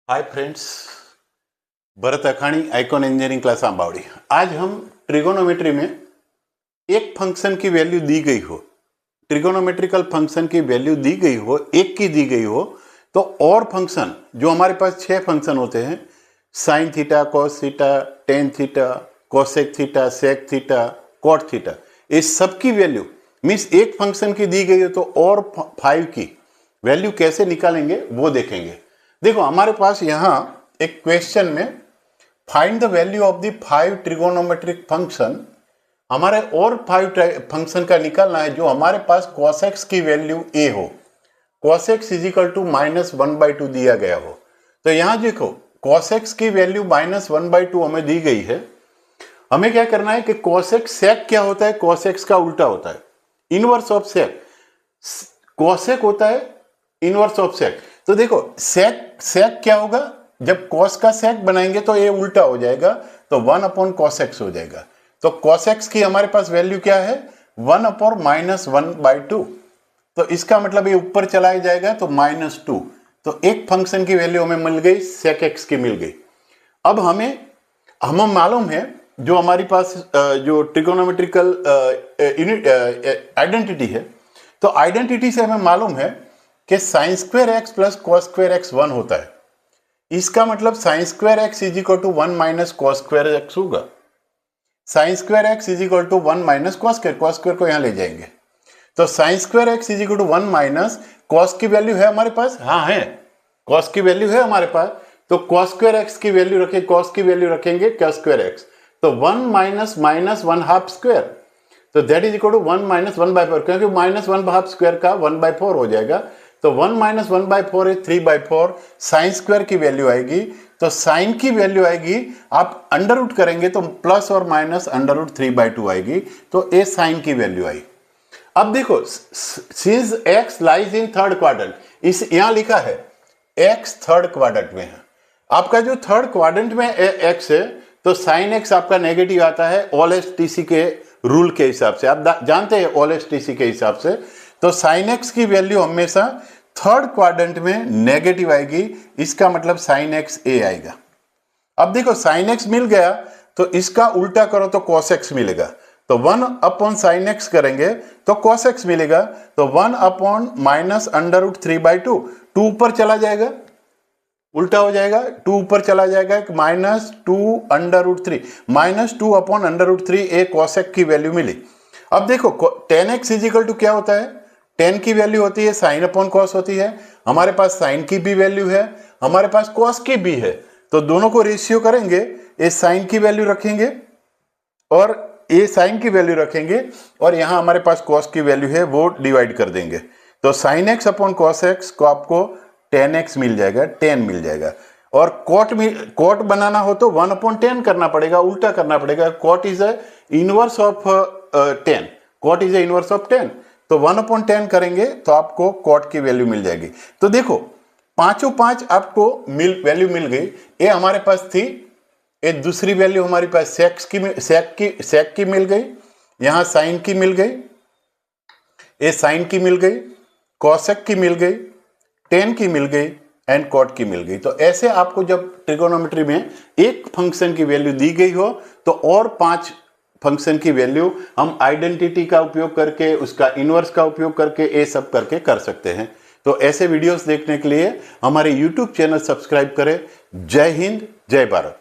हाय friends, Bharat Akhani icon engineering class Ambawadi. आज हम trigonometry में एक फंक्शन की वैल्यू दी गई हो, ट्रिगोनोमेट्रिकल फंक्शन की वैल्यू दी गई हो, एक की दी गई हो, तो और फंक्शन जो हमारे पास 6 फंक्शन होते हैं, sine theta, cos theta, tan theta, cosec theta, sec theta, cot theta, इस सब की वैल्यू मीन्स एक फंक्शन की दी गई हो तो और 5 की वैल्यू कैसे निकालेंगे वो देखेंगे। देखो हमारे पास यहां एक क्वेश्चन में find the value of the 5 trigonometric function, हमारे और 5 फंक्शन का निकालना है जो हमारे पास cos x की वैल्यू a हो, cos x इजिकल टू -1/2 दिया गया हो। तो यहां देखो cos x की वैल्यू -1/2 हमें दी गई है। हमें क्या करना है कि cos x sec क्या होता है, cos x का उल्टा होता है, इनवर्स ऑफ sec। cosec होता है इनवर्स ऑफ sec। तो देखो sec क्या होगा, जब cos का sec बनाएंगे तो ये उल्टा हो जाएगा, तो 1/cos x हो जाएगा। तो cos x की हमारे पास वैल्यू क्या है, 1/-1/2। तो इसका मतलब ये ऊपर चला जाएगा तो -2। तो एक फंक्शन की वैल्यू हमें मिल गई, sec x की मिल गई। अब हमें मालूम है जो हमारी पास जो ट्रिगोनोमेट्रिकल आइडेंटिटी है, तो आइडेंटिटी से हमें मालूम है कि sine square X plus cos square X 1 होता है। इसका मतलब sine square X is equal to 1 - cos square X होगा। Sine square X is equal to 1 - cos square को यहां ले जाएंगे, तो sine square X is equal to 1 - cos की वैल्यू है हमारे पास, हाँ है, कॉस की वैल्यू है हमारे पास। तो कॉस स्क्वायर एक्स की वैल्यू रखें, कॉस की वैल्यू रखेंगे कॉस स्क्वायर एक्स, तो 1 - -1/2 स्क्वायर, तो दैट इज इक्वल टू 1 - 1/4, क्योंकि -1/2 स्क्वायर का 1/4 हो जाएगा। तो 1 - 1/4 है 3/4, साइन स्क्वायर की वैल्यू आएगी, तो साइन की वैल्यू आएगी, आप अंडर रूट करेंगे तो प्लस और माइनस √3/2 आएगी, तो ए साइन की वैल्यू आई। अब देखो since x lies in third quadrant, इस यहां लिखा है x थर्ड क्वाड्रेंट में है। आपका जो थर्ड क्वाड्रेंट में x है तो साइन x आपका नेगेटिव आता है OLSTC के रूल के हिसाब से, आप जानते हैं OLSTC के हिसाब से। तो साइन x की वैल्यू हमेशा थर्ड क्वाड्रेंट में नेगेटिव आएगी, इसका मतलब साइन x a आएगा। अब देखो साइन x मिल गया तो इसका उल्टा करो तो cos x मिलेगा, तो 1/sin x करेंगे तो cos x मिलेगा, तो 1/-√3/2, 2 ऊपर चला जाएगा, उल्टा हो जाएगा, 2 ऊपर चला जाएगा, -2√3 -2/√3 ए cos x की वैल्यू मिली। अब देखो tan x इजिकल टू क्या होता है, tan की वैल्यू होती है sin/cos होती है, हमारे पास sin की भी वैल्यू है, हमारे पास cos की भी है, तो दोनों को रेशियो करेंगे, ये sin की वैल्यू रखेंगे और ये sin की वैल्यू रखेंगे, और यहां हमारे पास cos की वैल्यू है वो डिवाइड कर देंगे, तो sin x/cos x को आपको tan x मिल जाएगा, tan मिल जाएगा। और cot बनाना हो तो 1/tan करना पड़ेगा, उल्टा करना पड़ेगा, cot is a inverse of tan, cot is a inverse of tan, तो 1/tan करेंगे तो आपको cot की वैल्यू मिल जाएगी। तो देखो पांचों 5 आपको वैल्यू मिल गई। ये हमारे पास थी, ये दूसरी वैल्यू हमारे पास सेक की मिल गई, यहां साइन की मिल गई, ये साइन की मिल गई, कॉसेक की मिल गई, टेन की मिल गई एंड कॉट की मिल गई। तो ऐसे आपको जब ट्रिगोनोमेट्री में एक फंक्शन की वैल्यू दी गई हो तो और 5 फंक्शन की वैल्यू हम आइडेंटिटी का उपयोग करके, उसका इनवर्स का उपयोग करके, ये सब करके कर सकते हैं। तो ऐसे वीडियोस देखने के लिए हमारे YouTube चैनल सब्सक्राइब करें। जय हिंद, जय भारत।